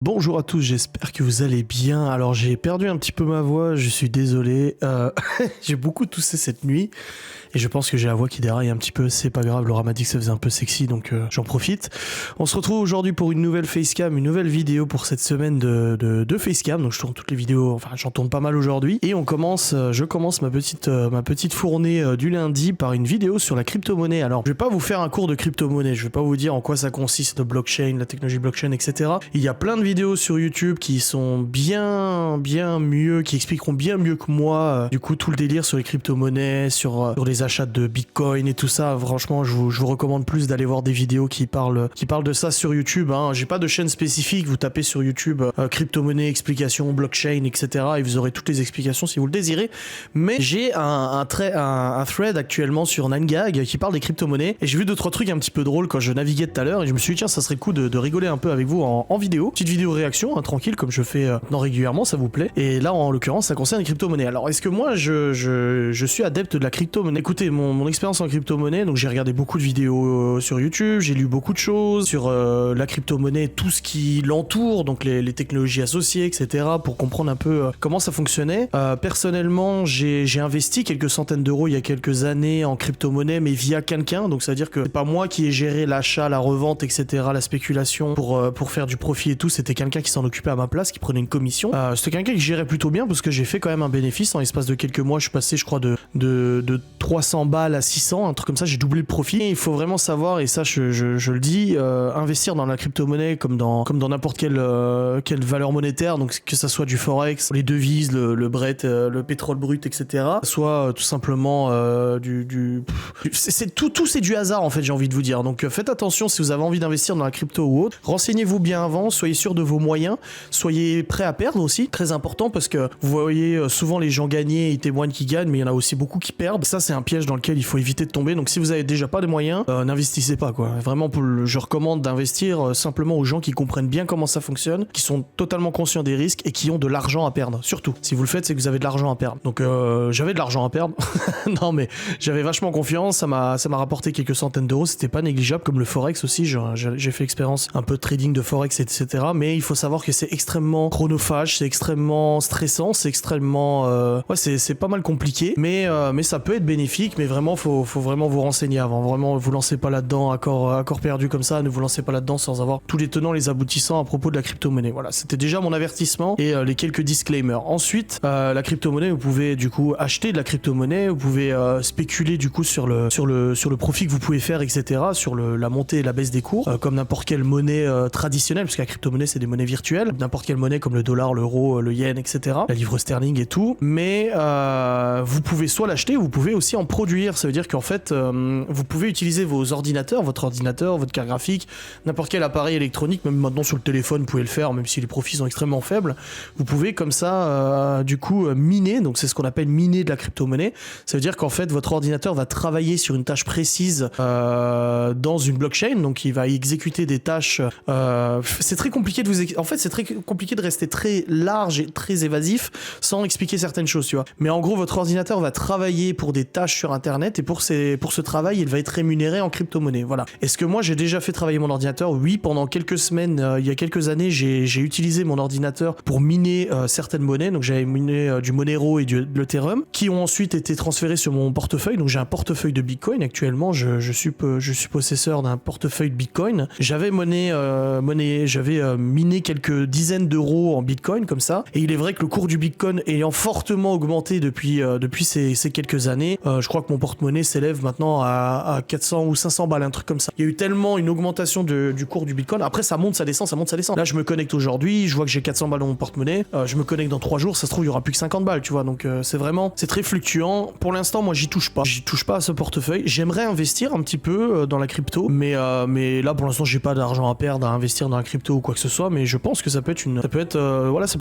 Bonjour à tous, j'espère que vous allez bien. Alors j'ai perdu un petit peu ma voix, je suis désolé. J'ai beaucoup toussé cette nuit et je pense que j'ai la voix qui déraille un petit peu. C'est pas grave, Laura m'a dit que ça faisait un peu sexy donc j'en profite. On se retrouve aujourd'hui pour une nouvelle facecam, une nouvelle vidéo pour cette semaine de facecam. Donc je tourne toutes les vidéos, enfin j'en tourne pas mal aujourd'hui. Et je commence ma petite fournée du lundi par une vidéo sur la crypto-monnaie. Alors je vais pas vous faire un cours de crypto-monnaie, je vais pas vous dire en quoi ça consiste, le blockchain, la technologie blockchain, etc. Il y a plein de vidéos sur YouTube qui sont bien mieux, qui expliqueront bien mieux que moi du coup tout le délire sur les crypto-monnaies, sur les achats de Bitcoin et tout ça. Franchement, je vous recommande plus d'aller voir des vidéos qui parlent de ça sur YouTube. Hein. J'ai pas de chaîne spécifique, vous tapez sur YouTube crypto-monnaie, explications, blockchain, etc. et vous aurez toutes les explications si vous le désirez. Mais j'ai un thread actuellement sur 9gag qui parle des crypto-monnaies et j'ai vu 2-3 trucs un petit peu drôles quand je naviguais tout à l'heure et je me suis dit tiens, ça serait cool de rigoler un peu avec vous en vidéo. Petite vidéo réaction, hein, tranquille, comme je fais non régulièrement, ça vous plaît. Et là, en l'occurrence, ça concerne les crypto-monnaies. Alors, est-ce que moi, je suis adepte de la crypto-monnaie? Écoutez, mon expérience en crypto-monnaie, donc j'ai regardé beaucoup de vidéos sur YouTube, j'ai lu beaucoup de choses sur la crypto-monnaie, tout ce qui l'entoure, donc les technologies associées, etc., pour comprendre un peu comment ça fonctionnait. Personnellement, j'ai investi quelques centaines d'euros il y a quelques années en crypto-monnaie, mais via quelqu'un, donc ça veut dire que c'est pas moi qui ai géré l'achat, la revente, etc., la spéculation pour faire du profit et tout, c'était quelqu'un qui s'en occupait à ma place, qui prenait une commission. C'était quelqu'un qui gérait plutôt bien parce que j'ai fait quand même un bénéfice en l'espace de quelques mois. Je suis passé, je crois, de 300 balles à 600, un truc comme ça. J'ai doublé le profit. Et il faut vraiment savoir, et ça, je le dis, investir dans la crypto-monnaie comme dans n'importe quelle valeur monétaire. Donc que ça soit du forex, les devises, le bret, le pétrole brut, etc. Soit tout simplement tout c'est du hasard en fait. J'ai envie de vous dire. Donc faites attention si vous avez envie d'investir dans la crypto ou autre. Renseignez-vous bien avant. Soyez sûr de vos moyens, soyez prêts à perdre aussi, très important parce que vous voyez souvent les gens gagner, ils témoignent qu'ils gagnent, mais il y en a aussi beaucoup qui perdent. Ça c'est un piège dans lequel il faut éviter de tomber, donc si vous avez déjà pas les moyens, n'investissez pas quoi. Vraiment, je recommande d'investir simplement aux gens qui comprennent bien comment ça fonctionne, qui sont totalement conscients des risques et qui ont de l'argent à perdre. Surtout, si vous le faites, c'est que vous avez de l'argent à perdre. Donc j'avais de l'argent à perdre, non mais j'avais vachement confiance, ça m'a rapporté quelques centaines d'euros, c'était pas négligeable, comme le forex aussi, j'ai fait l'expérience un peu de trading de forex, etc. Mais il faut savoir que c'est extrêmement chronophage, c'est extrêmement stressant, c'est extrêmement... ouais, c'est pas mal compliqué, mais ça peut être bénéfique, mais vraiment, faut vraiment vous renseigner avant. Vraiment, vous lancez pas là-dedans à corps perdu comme ça, ne vous lancez pas là-dedans sans avoir tous les tenants, les aboutissants à propos de la crypto-monnaie. Voilà, c'était déjà mon avertissement et les quelques disclaimers. Ensuite, la crypto-monnaie, vous pouvez du coup acheter de la crypto-monnaie, vous pouvez spéculer du coup sur le profit que vous pouvez faire, etc., sur la montée et la baisse des cours, comme n'importe quelle monnaie traditionnelle, parce que la crypto-monnaie, c'est des monnaies virtuelles, n'importe quelle monnaie comme le dollar, l'euro, le yen, etc., la livre sterling et tout, mais vous pouvez soit l'acheter, vous pouvez aussi en produire. Ça veut dire qu'en fait, vous pouvez utiliser vos ordinateurs, votre carte graphique, n'importe quel appareil électronique, même maintenant sur le téléphone, vous pouvez le faire, même si les profits sont extrêmement faibles. Vous pouvez comme ça, du coup, miner, donc c'est ce qu'on appelle miner de la crypto-monnaie. Ça veut dire qu'en fait, votre ordinateur va travailler sur une tâche précise dans une blockchain, donc il va exécuter des tâches. C'est très compliqué en fait, c'est très compliqué de rester très large et très évasif sans expliquer certaines choses, tu vois. Mais en gros, votre ordinateur va travailler pour des tâches sur Internet et pour ce travail, il va être rémunéré en crypto-monnaie. Voilà. Est-ce que moi, j'ai déjà fait travailler mon ordinateur? Oui, pendant quelques semaines, il y a quelques années, j'ai utilisé mon ordinateur pour miner certaines monnaies. Donc, j'avais miné du Monero et de l'Ethereum qui ont ensuite été transférés sur mon portefeuille. Donc, j'ai un portefeuille de Bitcoin actuellement. Je suis possesseur d'un portefeuille de Bitcoin. J'avais miné quelques dizaines d'euros en Bitcoin comme ça. Et il est vrai que le cours du Bitcoin ayant fortement augmenté depuis ces quelques années, je crois que mon porte-monnaie s'élève maintenant à 400 ou 500 balles, un truc comme ça. Il y a eu tellement une augmentation du cours du Bitcoin. Après, ça monte, ça descend, ça monte, ça descend. Là, je me connecte aujourd'hui, je vois que j'ai 400 balles dans mon porte-monnaie. Je me connecte dans 3 jours, ça se trouve, il y aura plus que 50 balles, tu vois. Donc, c'est très fluctuant. Pour l'instant, moi, j'y touche pas. J'y touche pas à ce portefeuille. J'aimerais investir un petit peu dans la crypto, mais là, pour l'instant, j'ai pas d'argent à perdre à investir dans la crypto ou quoi que ce soit, mais je pense que ça peut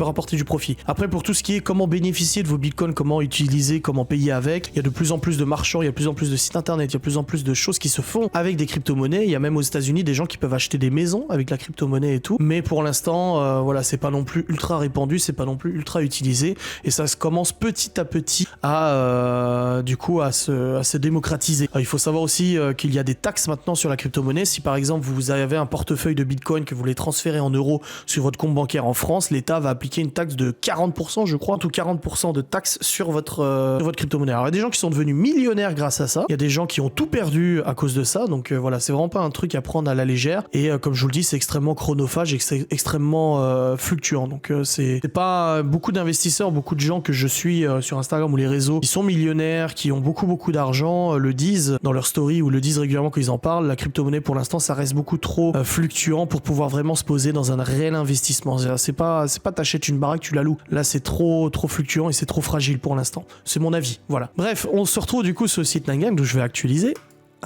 rapporter du profit. Après, pour tout ce qui est comment bénéficier de vos bitcoins, comment utiliser, comment payer avec, il y a de plus en plus de marchands, il y a de plus en plus de sites internet, il y a de plus en plus de choses qui se font avec des crypto-monnaies. Il y a même aux États-Unis des gens qui peuvent acheter des maisons avec la crypto-monnaie et tout, mais pour l'instant, voilà, c'est pas non plus ultra répandu, c'est pas non plus ultra utilisé, et ça se commence petit à petit à se démocratiser. Il faut savoir aussi qu'il y a des taxes maintenant sur la crypto-monnaie. Si par exemple vous avez un portefeuille de bitcoin que vous voulez transférer en euros euros sur votre compte bancaire en France, l'État va appliquer une taxe de 40%, je crois, ou 40% de taxe sur votre crypto-monnaie. Alors, il y a des gens qui sont devenus millionnaires grâce à ça. Il y a des gens qui ont tout perdu à cause de ça. Donc voilà, c'est vraiment pas un truc à prendre à la légère. Et comme je vous le dis, c'est extrêmement chronophage et extrêmement fluctuant. Donc c'est pas beaucoup d'investisseurs, beaucoup de gens que je suis sur Instagram ou les réseaux qui sont millionnaires, qui ont beaucoup d'argent, le disent dans leur story ou le disent régulièrement quand ils en parlent. La crypto-monnaie pour l'instant, ça reste beaucoup trop fluctuant pour pouvoir vraiment se poser dans un réel investissement. C'est pas t'achètes une baraque, tu la loues. Là, c'est trop fluctuant et c'est trop fragile pour l'instant. C'est mon avis. Voilà. Bref, on se retrouve du coup sur le site 9gag, donc je vais actualiser.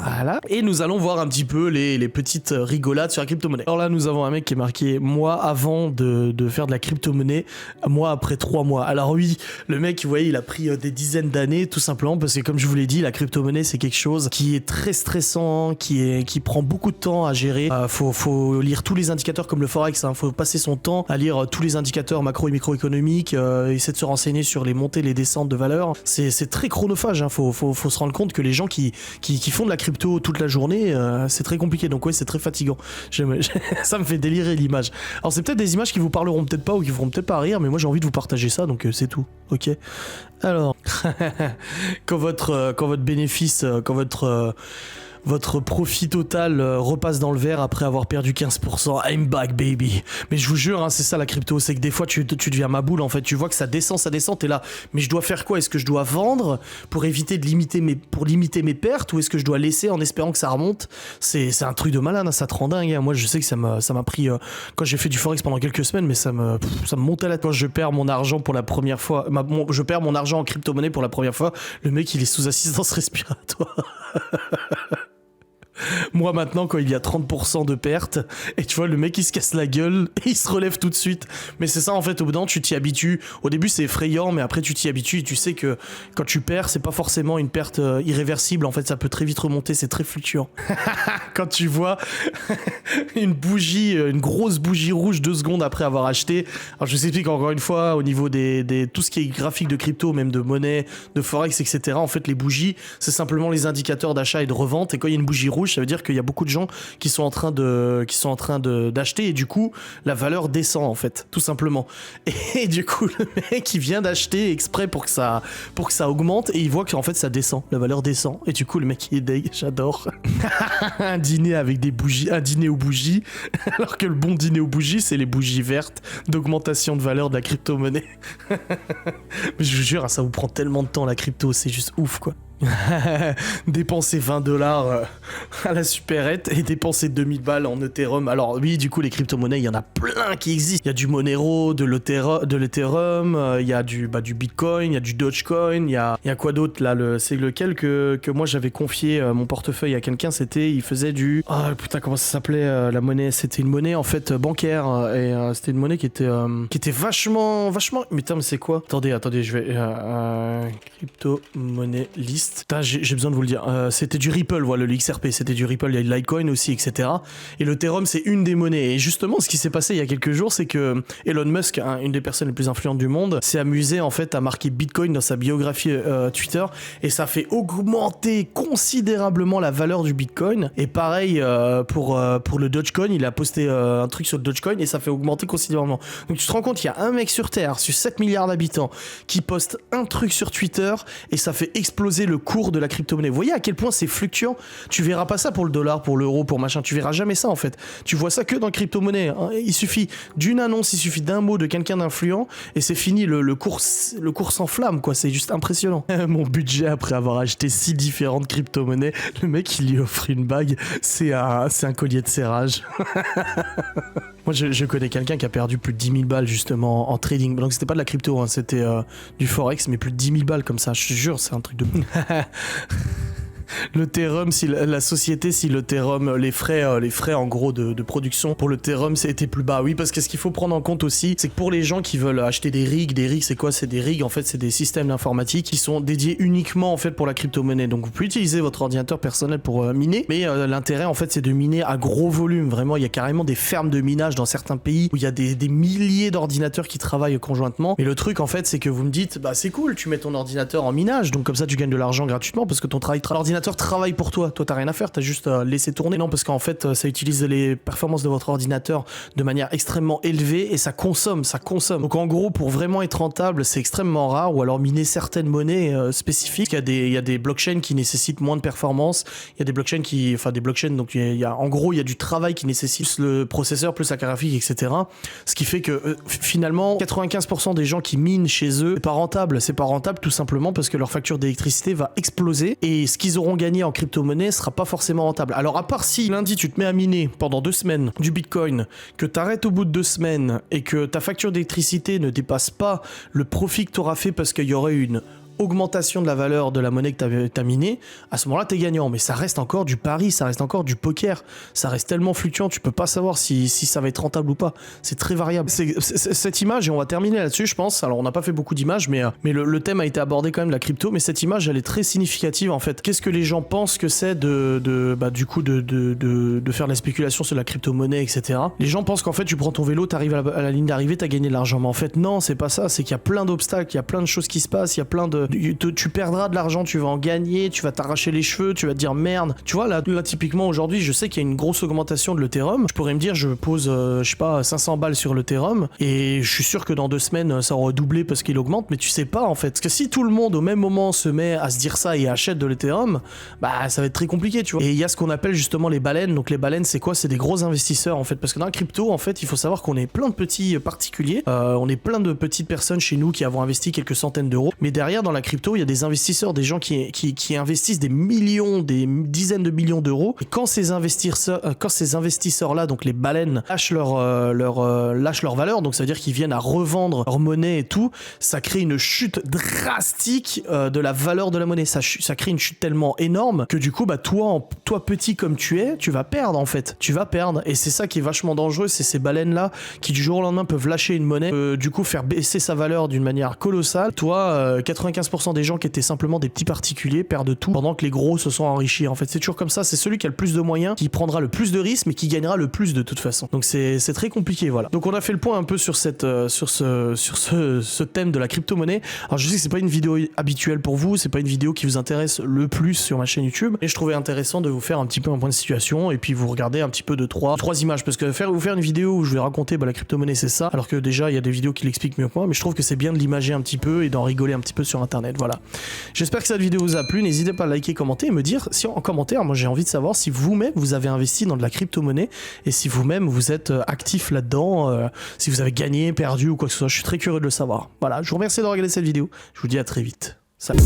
Voilà. Et nous allons voir un petit peu les petites rigolades sur la crypto-monnaie. Alors là, nous avons un mec qui est marqué « Moi avant de faire de la crypto-monnaie, moi après 3 mois ». Alors oui, le mec, vous voyez, il a pris des dizaines d'années, tout simplement, parce que comme je vous l'ai dit, la crypto-monnaie, c'est quelque chose qui est très stressant, qui prend beaucoup de temps à gérer. Faut lire tous les indicateurs comme le Forex, hein. Faut passer son temps à lire tous les indicateurs macro et microéconomiques, essayer de se renseigner sur les montées, les descentes de valeur. C'est très chronophage, hein. Faut se rendre compte que les gens qui font de la crypto toute la journée, c'est très compliqué, donc ouais, c'est très fatigant. Ça me fait délirer l'image. Alors c'est peut-être des images qui vous parleront peut-être pas ou qui vous feront peut-être pas rire, mais moi j'ai envie de vous partager ça, donc c'est tout, ok. Alors, quand votre bénéfice, votre profit total repasse dans le vert après avoir perdu 15%. I'm back, baby. Mais je vous jure, hein, c'est ça la crypto, c'est que des fois tu deviens ma boule en fait. Tu vois que ça descend, t'es là. Mais je dois faire quoi? Est-ce que je dois vendre pour éviter de limiter mes pertes, ou est-ce que je dois laisser en espérant que ça remonte? C'est un truc de malade, hein, ça te rend dingue. Hein. Moi, je sais que ça m'a pris quand j'ai fait du forex pendant quelques semaines, mais ça me montait la tête. Quand je perds mon argent pour la première fois, je perds mon argent en crypto-monnaie pour la première fois, le mec il est sous assistance respiratoire. Moi maintenant, quand il y a 30% de perte, et tu vois le mec il se casse la gueule et il se relève tout de suite. Mais c'est ça en fait, au bout d'un moment tu t'y habitues. Au début c'est effrayant, mais après tu t'y habitues et tu sais que quand tu perds, c'est pas forcément une perte irréversible. En fait, ça peut très vite remonter, c'est très fluctuant. Quand tu vois une grosse bougie rouge 2 secondes après avoir acheté. Alors je vous explique encore une fois, au niveau des tout ce qui est graphique de crypto, même de monnaie, de forex, etc. En fait, les bougies, c'est simplement les indicateurs d'achat et de revente. Et quand il y a une bougie rouge, ça veut dire qu'il y a beaucoup de gens qui sont en train d'acheter, et du coup la valeur descend en fait, tout simplement. Et du coup le mec il vient d'acheter exprès pour que ça augmente, et il voit qu'en fait ça descend, la valeur descend, et du coup le mec il est deg. J'adore. Un dîner aux bougies, alors que le bon dîner aux bougies c'est les bougies vertes d'augmentation de valeur de la crypto-monnaie. Mais je vous jure, ça vous prend tellement de temps la crypto, c'est juste ouf quoi. Dépenser 20$ à la supérette et dépenser 2000 balles en Ethereum. Alors oui, du coup les crypto-monnaies, il y en a plein qui existent. Il y a du Monero, de l'Ethereum, il y a du Bitcoin, il y a du Dogecoin, il y a quoi d'autre là, c'est lequel que moi j'avais confié mon portefeuille à quelqu'un, il faisait du... Ah putain, comment ça s'appelait la monnaie? C'était une monnaie en fait bancaire, et c'était une monnaie qui était vachement... Mais putain, mais c'est quoi? Attendez, je vais... crypto-monnaie liste. Putain, j'ai besoin de vous le dire. C'était du Ripple, voilà, le XRP, c'était du Ripple, il y a le Litecoin aussi, etc. Et le Ethereum, c'est une des monnaies. Et justement, ce qui s'est passé il y a quelques jours, c'est que Elon Musk, une des personnes les plus influentes du monde, s'est amusé en fait à marquer Bitcoin dans sa biographie Twitter, et ça fait augmenter considérablement la valeur du Bitcoin. Et pareil pour le Dogecoin, il a posté un truc sur le Dogecoin et ça fait augmenter considérablement. Donc tu te rends compte, il y a un mec sur Terre, sur 7 milliards d'habitants, qui poste un truc sur Twitter et ça fait exploser le cours de la crypto-monnaie. Vous voyez à quel point c'est fluctuant? Tu verras pas ça pour le dollar, pour l'euro, pour machin. Tu verras jamais ça en fait. Tu vois ça que dans la crypto-monnaie. Hein. Il suffit d'une annonce, il suffit d'un mot de quelqu'un d'influent et c'est fini. Le cours s'enflamme quoi. C'est juste impressionnant. Mon budget après avoir acheté 6 différentes crypto-monnaies, le mec il lui offre une bague. C'est un collier de serrage. Moi je connais quelqu'un qui a perdu plus de 10 000 balles justement en trading. Donc c'était pas de la crypto, hein, c'était du forex, mais plus de 10 000 balles comme ça. Je te jure, c'est un truc de... L'Ethereum, si l'Ethereum, les frais en gros de production pour l'Ethereum, ça a été plus bas. Oui, parce que ce qu'il faut prendre en compte aussi, c'est que pour les gens qui veulent acheter des rigs, c'est quoi? C'est des rigs, en fait, c'est des systèmes d'informatique qui sont dédiés uniquement en fait pour la crypto-monnaie. Donc vous pouvez utiliser votre ordinateur personnel pour miner, mais l'intérêt en fait c'est de miner à gros volume. Vraiment, il y a carrément des fermes de minage dans certains pays où il y a des milliers d'ordinateurs qui travaillent conjointement. Et le truc en fait, c'est que vous me dites, bah c'est cool, tu mets ton ordinateur en minage, donc comme ça tu gagnes de l'argent gratuitement parce que ton l'ordinateur l'ordinateur travaille pour toi. Toi, t'as rien à faire, t'as juste à laisser tourner. Non, parce qu'en fait, ça utilise les performances de votre ordinateur de manière extrêmement élevée et ça consomme. Donc en gros, pour vraiment être rentable, c'est extrêmement rare, ou alors miner certaines monnaies spécifiques. Il y a des blockchains qui nécessitent moins de performance. Il y a des blockchains donc en gros, il y a du travail qui nécessite le processeur plus la carte graphique, etc. Ce qui fait que finalement, 95% des gens qui minent chez eux, c'est pas rentable tout simplement parce que leur facture d'électricité va exploser et ce qu'ils auront gagné en crypto-monnaie sera pas forcément rentable. Alors à part si lundi tu te mets à miner pendant 2 semaines du Bitcoin, que t'arrêtes au bout de 2 semaines et que ta facture d'électricité ne dépasse pas le profit que t'auras fait parce qu'il y aurait une augmentation de la valeur de la monnaie que t'as minée, à ce moment-là t'es gagnant. Mais ça reste encore du pari, ça reste encore du poker, ça reste tellement fluctuant, tu peux pas savoir si ça va être rentable ou pas. C'est très variable. Cette image, et on va terminer là-dessus je pense, alors on n'a pas fait beaucoup d'images, mais le thème a été abordé quand même, la crypto, mais cette image elle est très significative en fait. Qu'est-ce que les gens pensent que c'est de faire de la spéculation sur la crypto-monnaie, etc. Les gens pensent qu'en fait tu prends ton vélo, t'arrives à la ligne d'arrivée, t'as gagné de l'argent, mais en fait non, c'est pas ça, c'est qu'il y a plein d'obstacles, il y a plein de choses qui se passent, il y a plein de... Tu perdras de l'argent, tu vas en gagner, tu vas t'arracher les cheveux, tu vas te dire merde. Tu vois, là typiquement aujourd'hui, je sais qu'il y a une grosse augmentation de l'Ethereum. Je pourrais me dire, je pose, je sais pas, 500 balles sur l'Ethereum et je suis sûr que dans 2 semaines, ça aura doublé parce qu'il augmente, mais tu sais pas en fait. Parce que si tout le monde au même moment se met à se dire ça et achète de l'Ethereum, bah ça va être très compliqué, tu vois. Et il y a ce qu'on appelle justement les baleines. Donc les baleines, c'est quoi? C'est des gros investisseurs en fait. Parce que dans la crypto, en fait, il faut savoir qu'on est plein de petits particuliers, on est plein de petites personnes chez nous qui avons investi quelques centaines d'euros. Mais derrière, dans la crypto, il y a des investisseurs, des gens qui investissent des millions, des dizaines de millions d'euros. Et quand ces investisseurs-là, donc les baleines, lâchent leur valeur, donc ça veut dire qu'ils viennent à revendre leur monnaie et tout, ça crée une chute drastique de la valeur de la monnaie. Ça crée une chute tellement énorme que du coup, bah toi petit comme tu es, tu vas perdre en fait. Tu vas perdre. Et c'est ça qui est vachement dangereux, c'est ces baleines-là qui du jour au lendemain peuvent lâcher une monnaie, du coup faire baisser sa valeur d'une manière colossale. Toi, 95% des gens qui étaient simplement des petits particuliers perdent tout pendant que les gros se sont enrichis. En fait, c'est toujours comme ça, c'est celui qui a le plus de moyens qui prendra le plus de risques mais qui gagnera le plus de toute façon. Donc c'est très compliqué, voilà. Donc on a fait le point un peu sur ce thème de la crypto-monnaie. Alors je sais que c'est pas une vidéo habituelle pour vous, c'est pas une vidéo qui vous intéresse le plus sur ma chaîne YouTube, et je trouvais intéressant de vous faire un petit peu un point de situation et puis vous regardez un petit peu de trois images, parce que vous faire une vidéo où je vais raconter la crypto-monnaie c'est ça, alors que déjà il y a des vidéos qui l'expliquent mieux que moi, mais je trouve que c'est bien de l'imager un petit peu et d'en rigoler un petit peu sur internet, voilà. J'espère que cette vidéo vous a plu, n'hésitez pas à liker, commenter et me dire si en commentaire, moi j'ai envie de savoir si vous-même vous avez investi dans de la crypto-monnaie et si vous-même vous êtes actif là-dedans, si vous avez gagné, perdu ou quoi que ce soit, je suis très curieux de le savoir. Voilà, je vous remercie de regarder cette vidéo, je vous dis à très vite. Salut.